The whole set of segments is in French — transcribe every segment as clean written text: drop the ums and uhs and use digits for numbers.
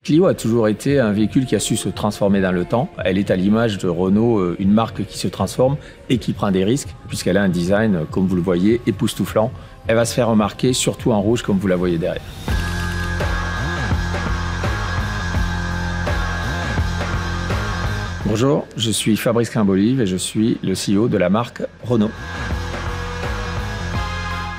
Clio a toujours été un véhicule qui a su se transformer dans le temps. Elle est à l'image de Renault, une marque qui se transforme et qui prend des risques, puisqu'elle a un design, comme vous le voyez, époustouflant. Elle va se faire remarquer, surtout en rouge, comme vous la voyez derrière. Bonjour, je suis Fabrice Quimbolive et je suis le CEO de la marque Renault.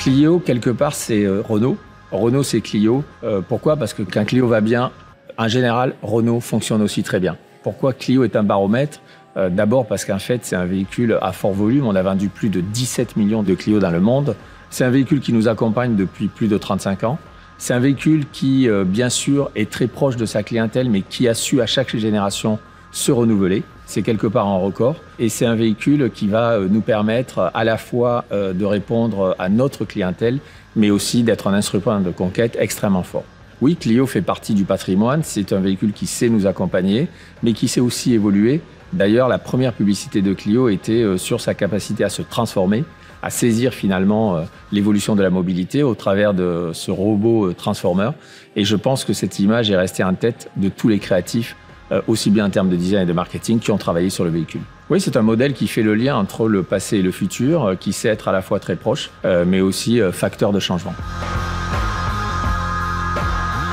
Clio, quelque part, c'est Renault. Renault, c'est Clio. Pourquoi? Parce que quand Clio va bien, en général, Renault fonctionne aussi très bien. Pourquoi Clio est un baromètre? D'abord parce qu'en fait, c'est un véhicule à fort volume. On a vendu plus de 17 millions de Clio dans le monde. C'est un véhicule qui nous accompagne depuis plus de 35 ans. C'est un véhicule qui, bien sûr, est très proche de sa clientèle, mais qui a su à chaque génération se renouveler. C'est quelque part un record. Et c'est un véhicule qui va nous permettre à la fois de répondre à notre clientèle, mais aussi d'être un instrument de conquête extrêmement fort. Oui, Clio fait partie du patrimoine. C'est un véhicule qui sait nous accompagner, mais qui sait aussi évoluer. D'ailleurs, la première publicité de Clio était sur sa capacité à se transformer, à saisir finalement l'évolution de la mobilité au travers de ce robot transformer. Et je pense que cette image est restée en tête de tous les créatifs, aussi bien en termes de design et de marketing, qui ont travaillé sur le véhicule. Oui, c'est un modèle qui fait le lien entre le passé et le futur, qui sait être à la fois très proche, mais aussi facteur de changement.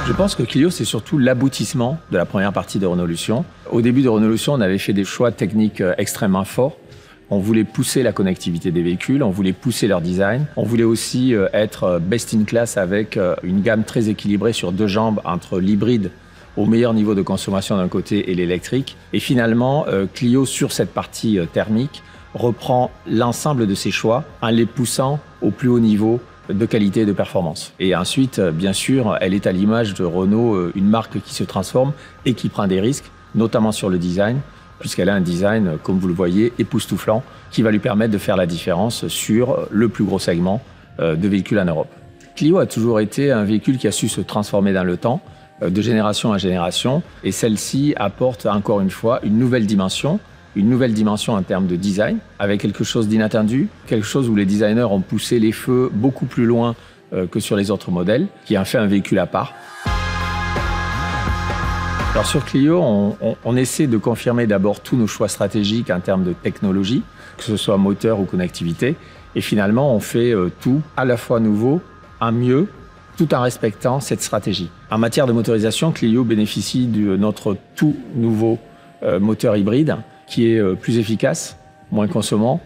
Je pense que Clio, c'est surtout l'aboutissement de la première partie de Renaulution. Au début de Renaulution, on avait fait des choix techniques extrêmement forts. On voulait pousser la connectivité des véhicules, on voulait pousser leur design. On voulait aussi être best in class avec une gamme très équilibrée sur deux jambes entre l'hybride au meilleur niveau de consommation d'un côté et l'électrique. Et finalement, Clio, sur cette partie thermique, reprend l'ensemble de ses choix en les poussant au plus haut niveau de qualité et de performance. Et ensuite, bien sûr, elle est à l'image de Renault, une marque qui se transforme et qui prend des risques, notamment sur le design, puisqu'elle a un design, comme vous le voyez, époustouflant, qui va lui permettre de faire la différence sur le plus gros segment de véhicules en Europe. Clio a toujours été un véhicule qui a su se transformer dans le temps, de génération en génération, et celle-ci apporte encore une fois une nouvelle dimension en termes de design, avec quelque chose d'inattendu, quelque chose où les designers ont poussé les feux beaucoup plus loin que sur les autres modèles, qui en fait un véhicule à part. Alors sur Clio, on essaie de confirmer d'abord tous nos choix stratégiques en termes de technologie, que ce soit moteur ou connectivité, et finalement on fait tout à la fois nouveau, en mieux, tout en respectant cette stratégie. En matière de motorisation, Clio bénéficie de notre tout nouveau moteur hybride, qui est plus efficace, moins consommant,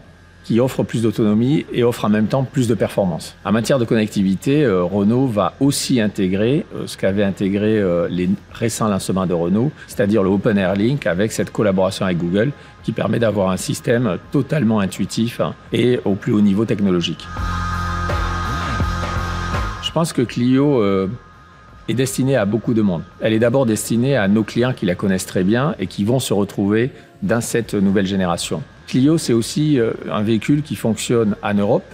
qui offre plus d'autonomie et offre en même temps plus de performance. En matière de connectivité, Renault va aussi intégrer ce qu'avaient intégré les récents lancements de Renault, c'est-à-dire le Open Air Link avec cette collaboration avec Google qui permet d'avoir un système totalement intuitif et au plus haut niveau technologique. Je pense que Clio est destinée à beaucoup de monde. Elle est d'abord destinée à nos clients qui la connaissent très bien et qui vont se retrouver dans cette nouvelle génération. Clio, c'est aussi un véhicule qui fonctionne en Europe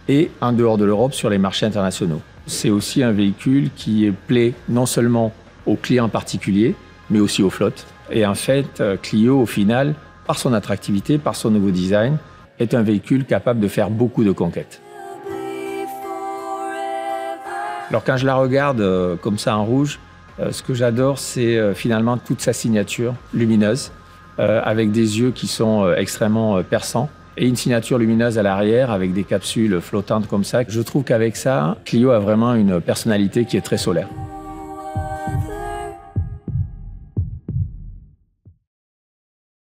et en dehors de l'Europe sur les marchés internationaux. C'est aussi un véhicule qui plaît non seulement aux clients particuliers, mais aussi aux flottes. Et en fait, Clio, au final, par son attractivité, par son nouveau design, est un véhicule capable de faire beaucoup de conquêtes. Alors quand je la regarde comme ça en rouge, ce que j'adore, c'est finalement toute sa signature lumineuse, avec des yeux qui sont extrêmement perçants, et une signature lumineuse à l'arrière avec des capsules flottantes comme ça. Je trouve qu'avec ça, Clio a vraiment une personnalité qui est très solaire.